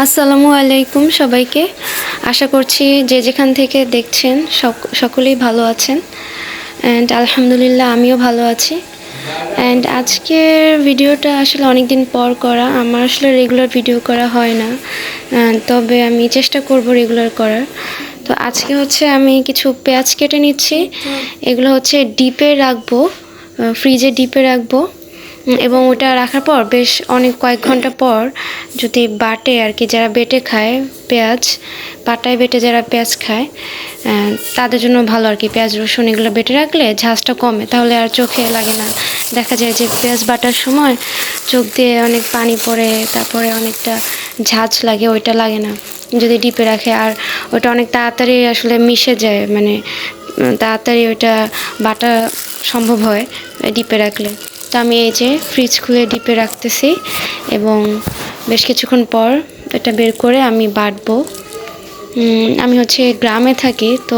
আসসালামু আলাইকুম সবাইকে। আশা করছি যে যেখান থেকে দেখছেন সকলেই ভালো আছেন। অ্যান্ড আলহামদুলিল্লাহ আমিও ভালো আছি। অ্যান্ড আজকের ভিডিওটা আসলে অনেক দিন পর করা, আমার আসলে রেগুলার ভিডিও করা হয় না, তবে আমি চেষ্টা করব রেগুলার করার। তো আজকে হচ্ছে আমি কিছু পেঁয়াজ কেটে নিচ্ছি, এগুলো হচ্ছে ডিপে রাখবো, ফ্রিজে ডিপে রাখবো এবং ওটা রাখার পর বেশ কয়েক ঘন্টা পর যদি বাটে আর কি, যারা বেটে খায় পেঁয়াজ, পাটায় বেটে যারা পেঁয়াজ খায় তাদের জন্য ভালো আর কি। পেঁয়াজ রসুন এগুলো বেটে রাখলে ঝাঁজটা কমে, তাহলে আর চোখে লাগে না। দেখা যায় যে পেঁয়াজ বাটার সময় চোখ দিয়ে অনেক পানি পড়ে, তারপরে অনেকটা ঝাঁজ লাগে, ওইটা লাগে না যদি ডিপে রাখে। আর ওটা অনেক তাড়াতাড়ি আসলে মিশে যায়, মানে তাড়াতাড়ি ওইটা বাটা সম্ভব হয় ডিপে রাখলে। তো আমি এই যে ফ্রিজ খুলে ডিপে রাখতেছি এবং বেশ কিছুক্ষণ পর এটা বের করে আমি বাটবো। আমি হচ্ছে গ্রামে থাকি, তো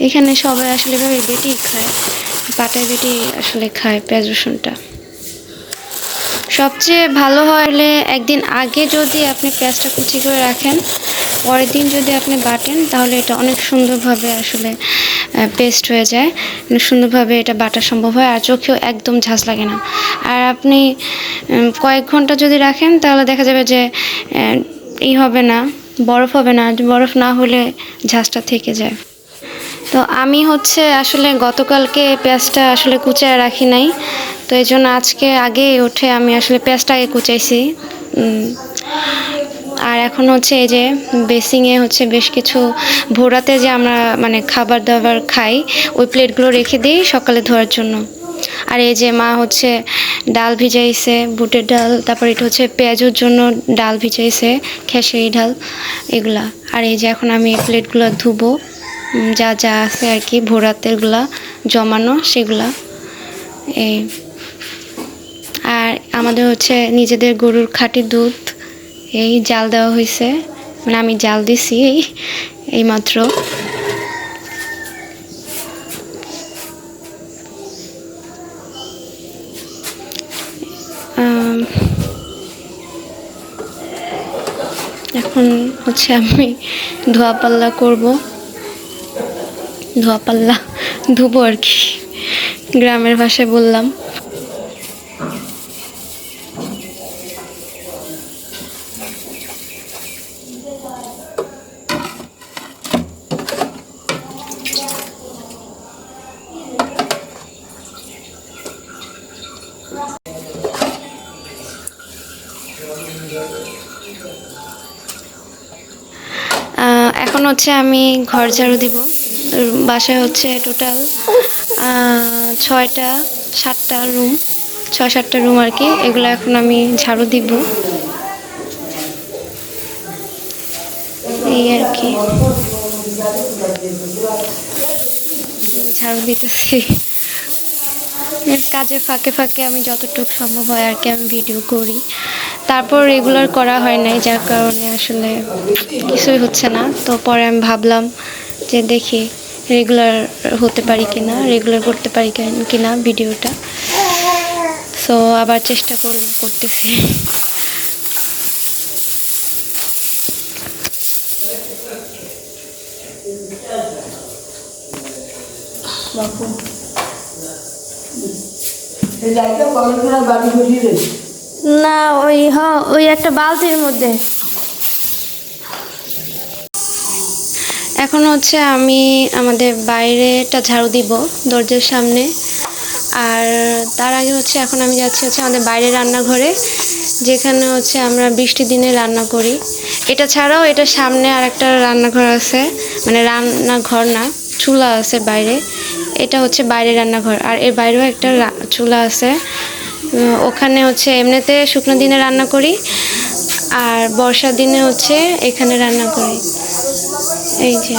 এখানে সবাই আসলে এভাবে বেটেই খায়, পাটায় বেটেই আসলে খায় পেঁয়াজ রসুনটা। সবচেয়ে ভালো হলে একদিন আগে যদি আপনি পেঁয়াজটা কুচি করে রাখেন, পরের দিন যদি আপনি বাটেন, তাহলে এটা অনেক সুন্দরভাবে আসলে পেস্ট হয়ে যায়, সুন্দরভাবে এটা বাটা সম্ভব হয়, আর চোখেও একদম ঝাঁজ লাগে না। আর আপনি কয়েক ঘন্টা যদি রাখেন, তাহলে দেখা যাবে যে হবে না, বরফ হবে না, বরফ না হলে ঝাঁজটা থেকে যায়। তো আমি হচ্ছে আসলে গতকালকে পেঁয়াজটা আসলে কুচায় রাখি নাই, তো এই জন্য আজকে আগে উঠে আমি আসলে পেঁয়াজটা আগে কুচাইছি। আর এখন হচ্ছে এই যে বেসিংয়ে হচ্ছে বেশ কিছু ভোরাতে যে আমরা মানে খাবার দাবার খাই, ওই প্লেটগুলো রেখে দিই সকালে ধোয়ার জন্য। আর এই যে মা হচ্ছে ডাল ভিজাইছে, বুটের ডাল, তারপর এটা হচ্ছে পেঁয়াজের জন্য ডাল ভিজাইছে, খেসারি ডাল এগুলা। আর এই যে এখন আমি এই প্লেটগুলো ধুবো, যা যা আছে আর কি ভোরাতেরগুলা জমানো সেগুলা। এই আর আমাদের হচ্ছে নিজেদের গরুর খাঁটি দুধ, এই জাল দেওয়া হয়েছে, মানে আমি জাল দিছি এই মাত্র। এখন হচ্ছে আমি ধোয়া পাল্লা করবো, ধোয়া পাল্লা ধুবো আর কি, গ্রামের ভাষায় বললাম। এখন হচ্ছে আমি ঘর ঝাড়ু দিব। বাসায় হচ্ছে টোটাল 6-7টা রুম, 6-7টা রুম আর কি, এগুলো এখন আমি ঝাড়ু দিব, এই আর কি ঝাড়ু দিতেছি। কাজের ফাঁকে ফাঁকে আমি যতটুকু সম্ভব হয় আর কি আমি ভিডিও করি, তারপর রেগুলার করা হয় নাই, যার কারণে আসলে কিছুই হচ্ছে না। তো পরে আমি ভাবলাম যে দেখি রেগুলার হতে পারি কিনা, রেগুলার করতে পারি কিনা ভিডিওটা। সো আবার চেষ্টা করতেছি। না ওই একটা বালতির মধ্যে। এখন হচ্ছে আমি আমাদের বাইরেটা ঝাড়ু দিব, দরজার সামনে। আর তার আগে হচ্ছে এখন আমি যাচ্ছি হচ্ছে আমাদের বাইরের রান্নাঘরে, যেখানে হচ্ছে আমরা বৃষ্টির দিনে রান্না করি। এটা ছাড়াও এটা সামনে আর একটা রান্নাঘর আছে, মানে রান্নাঘর না, চুলা আছে বাইরে, এটা হচ্ছে বাইরে রান্নাঘর। আর এর বাইরেও একটা চুলা আছে, ওখানে হচ্ছে এমনিতে শুকনো দিনে রান্না করি, আর বর্ষার দিনে হচ্ছে এখানে রান্না করি। এই যে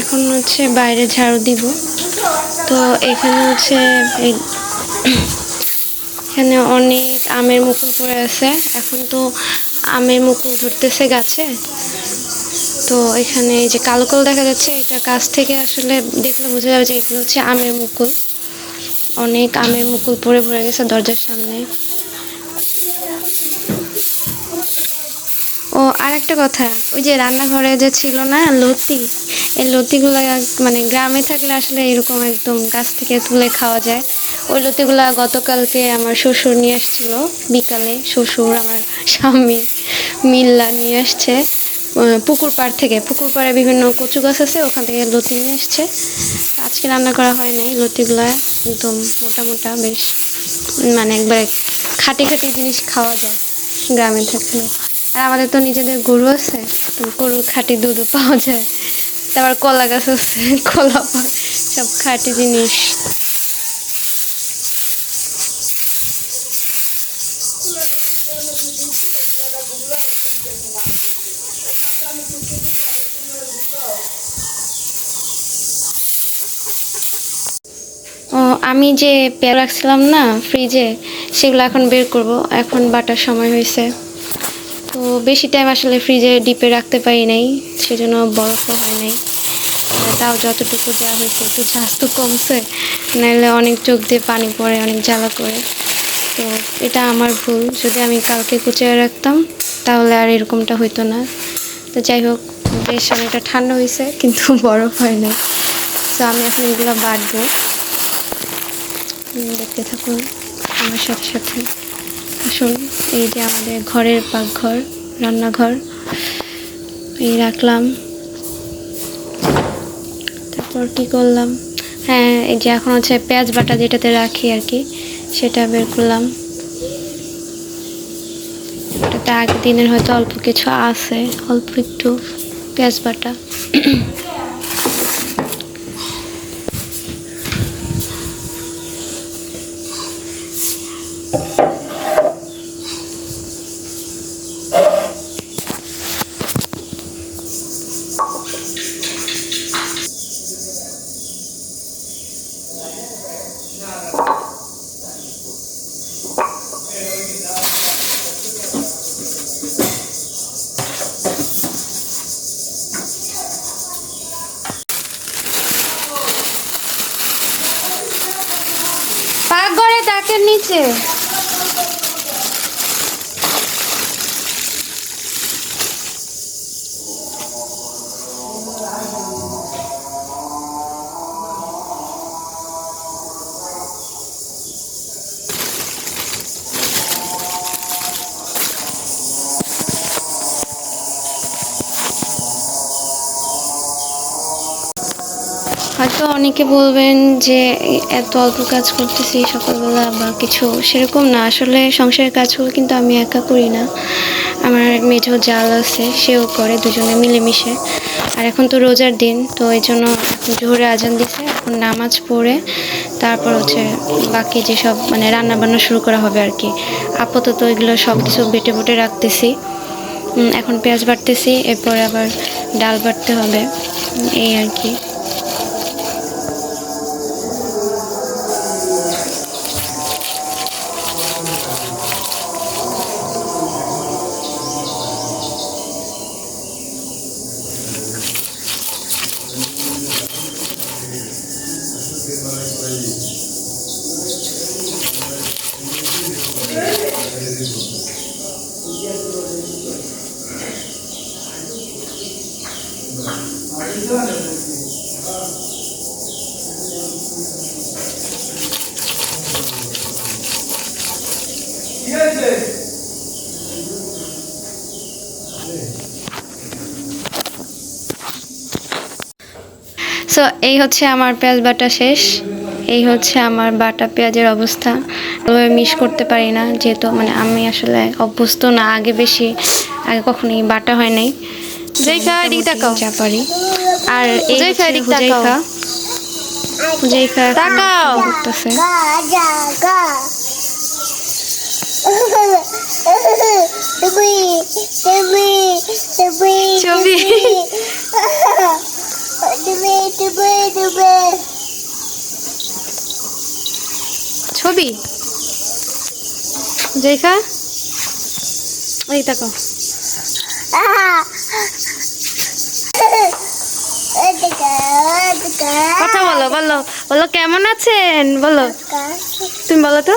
এখন হচ্ছে বাইরে ঝাড়ু দিব। তো এখানে হচ্ছে এখানে অনেক আমের মুকুল পড়ে আছে, এখন তো আমের মুকুল ধরতেছে গাছে। তো এখানে এই যে কালো কালো দেখা যাচ্ছে, এটা কাছ থেকে আসলে দেখলে বোঝা যাবে যে এগুলো হচ্ছে আমের মুকুল। অনেক আমের মুকুল পড়ে ভরে গেছে দরজার সামনে। ও আর একটা কথা, ওই যে রান্নাঘরে যে ছিল না লতি, এই লতিগুলা মানে গ্রামে থাকলে আসলে এরকম একদম গাছ থেকে তুলে খাওয়া যায়। ওই লতিগুলা গতকালকে আমার শ্বশুর নিয়ে আসছিল বিকালে, শ্বশুর আমার স্বামী মিল্লা নিয়ে আসছে পুকুর পাড় থেকে। পুকুর পাড়ে বিভিন্ন কচু গাছ আছে, ওখান থেকে লতি নিয়ে আসছে। আজকে রান্না করা হয় নাই। লতিগুলা একদম মোটা মোটা, বেশ মানে একবারে খাটি খাটি জিনিস খাওয়া যায় গ্রামে থাকলে। আর আমাদের তো নিজেদের গরু আছে, তো গরুর খাঁটি দুধও পাওয়া যায়। তারপর কলা গাছ আছে, কলা সব খাঁটি জিনিস। ও আমি যে পেয়ারা রাখছিলাম না ফ্রিজে, সেগুলো এখন বের করব। এখন বাটার সময় হয়েছে, তো বেশি টাইম আসলে ফ্রিজে ডিপে রাখতে পারি নাই, সেজন্য বরফও হয় নাই। তাও যতটুকু যা হয়েছে একটু ঝাঁজ তো কমছে, নাহলে অনেক চোখ দিয়ে পানি পড়ে, অনেক জ্বালা করে। তো এটা আমার ভুল, যদি আমি কালকে কুচিয়ে রাখতাম তাহলে আর এরকমটা হইতো না। তো যাই হোক, বেশ অনেকটা ঠান্ডা হয়েছে কিন্তু বরফ হয় নাই। তো আমি এখন এগুলো বাটবো, দেখতে থাকুন আমার সাথে সাথে। আসুন, এই যে আমাদের ঘরের পাকঘর, রান্নাঘর, এই রাখলাম। তারপর কি করলাম, হ্যাঁ এই যে এখন হচ্ছে পেঁয়াজ বাটা যেটাতে রাখি আর কি, সেটা বের করলাম। এটাতে আগের দিনের হয়তো অল্প কিছু আছে, অল্প একটু পেঁয়াজ বাটা। পাকঘরে তাকের নিচে। হয়তো অনেকে বলবেন যে এত অল্প কাজ করতেছি সকালবেলা বা কিছু, সেরকম না। আসলে সংসারের কাজগুলো কিন্তু আমি একা করি না, আমার মেজো জাল আছে, সেও করে, দুজনে মিলেমিশে। আর এখন তো রোজার দিন, তো এই জন্য এখন জোহরে আজান দিছে, এখন নামাজ পড়ে তারপর হচ্ছে বাকি যেসব মানে রান্না বান্না শুরু করা হবে আর কি। আপাতত এগুলো সব কিছু বেটে বুটে রাখতেছি। এখন পেঁয়াজ বাটতেছি, এরপর আবার ডাল বাটতে হবে, এই আর কি। সো এই হচ্ছে আমার পেঁয়াজ বাটা শেষ, এই হচ্ছে আমার বাটা পেঁয়াজের অবস্থা। ভালোভাবে মিশ করতে পারি না, যেহেতু মানে আমি আসলে অভ্যস্ত না, আগে কখনোই বাটা হয় নাই। যা পারি। আর এই হুজাইফা করতেছে। ছবি ছবি জেখা, এই তাকাও। কথা বলো বলো বলো কেমন আছেন বলো, তুমি বলো তো,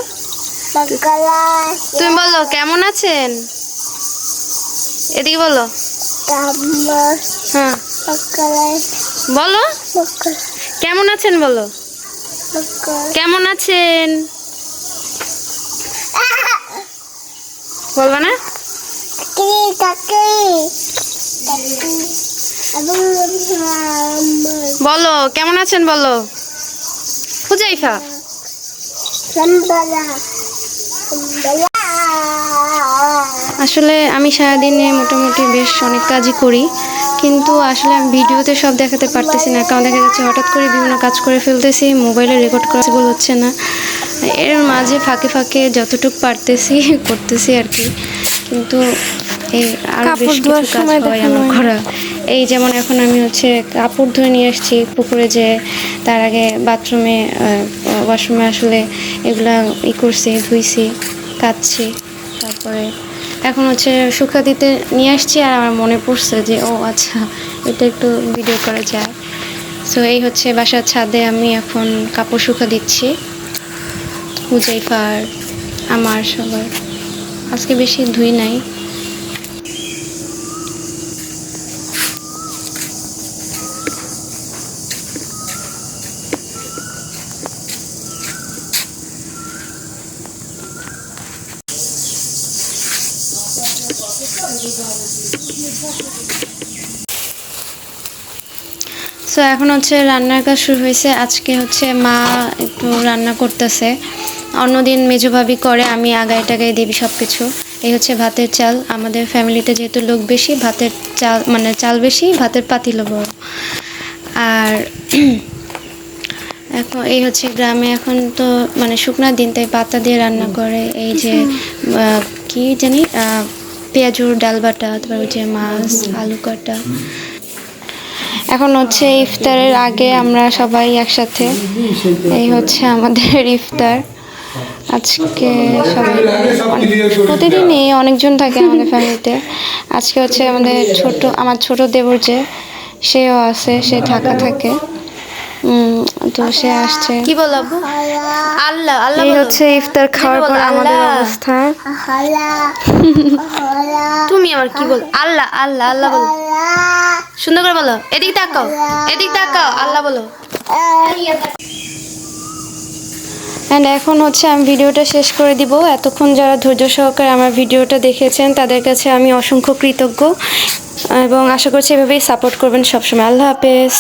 তুমি বলো কেমন আছেন, এদিকে বলো, হ্যাঁ বলো কেমন আছেন বলো, কেমন আছেন বলবা না? বলো কেমন আছেন বলো হুজাইফা। আসলে আমি সারাদিনে মোটামুটি বেশ অনেক কাজই করি, কিন্তু আসলে আমি ভিডিওতে সব দেখাতে পারতেছি না, কারণ দেখা যাচ্ছে হঠাৎ করে বিভিন্ন কাজ করে ফেলতেছি, মোবাইলে রেকর্ড করা পসিবল হচ্ছে না। এর মাঝে ফাঁকে ফাঁকে যতটুকু পারতেছি করতেছি আর কি, কিন্তু এই আরও বেশ কিছু কাজ হয় আমার করা। এই যেমন এখন আমি হচ্ছে কাপড় ধুয়ে নিয়ে আসছি পুকুরে, যে তার আগে বাথরুমে ওয়াশরুমে আসলে এগুলা করছি, ধুইছি, কাচ্ছি, তারপরে এখন হচ্ছে শুকা দিতে নিয়ে আসছি। আর আমার মনে পড়ছে যে ও আচ্ছা এটা একটু ভিডিও করা যায়। সো এই হচ্ছে বাসার ছাদে আমি এখন কাপড় শুকা দিচ্ছি, হুজাইফার আমার সবার, আজকে বেশি ধুই নাই। সো এখন হচ্ছে রান্নার কাজ শুরু হয়েছে। আজকে হচ্ছে মা একটু রান্না করতেছে, অন্যদিন মেজো ভাবি করে, আমি আগায় টাগায় দিবি সব কিছু। এই হচ্ছে ভাতের চাল, আমাদের ফ্যামিলিতে যেহেতু লোক বেশি, ভাতের চাল মানে চাল বেশি, ভাতের পাতিলও বড়। আর এখন এই হচ্ছে গ্রামে এখন তো মানে শুকনার দিন, তাই পাতা দিয়ে রান্না করে। এই যে কি জানি পেঁয়াজুর ডাল বাটা, তারপর হচ্ছে মাছ, আলু কাটা। এখন হচ্ছে ইফতারের আগে আমরা সবাই একসাথে, এই হচ্ছে আমাদের ইফতার। আজকে সবাই প্রতিদিনই অনেকজন থাকে আমাদের ফ্যামিলিতে। আজকে হচ্ছে আমার ছোট দেবর যে, সেও আছে, সে ঢাকা থাকে, তো সে আসছে। কি বলো আল্লাহ আল্লাহ, এই হচ্ছে ইফতার খাওয়ার পর আমাদের অবস্থা। তুমি আমার কি বল, আল্লাহ আল্লাহ আল্লাহ বলো, সুন্দর করে বলো, এদিক তাকাও, এদিক তাকাও, আল্লাহ বলো। অ্যান্ড এখন হচ্ছে আমি ভিডিওটা শেষ করে দিব। এতক্ষণ যারা ধৈর্য সহকারে আমার ভিডিওটা দেখেছেন তাদের কাছে আমি অসংখ্য কৃতজ্ঞ, এবং আশা করছি এভাবেই সাপোর্ট করবেন সবসময়। আল্লাহ হাফেজ।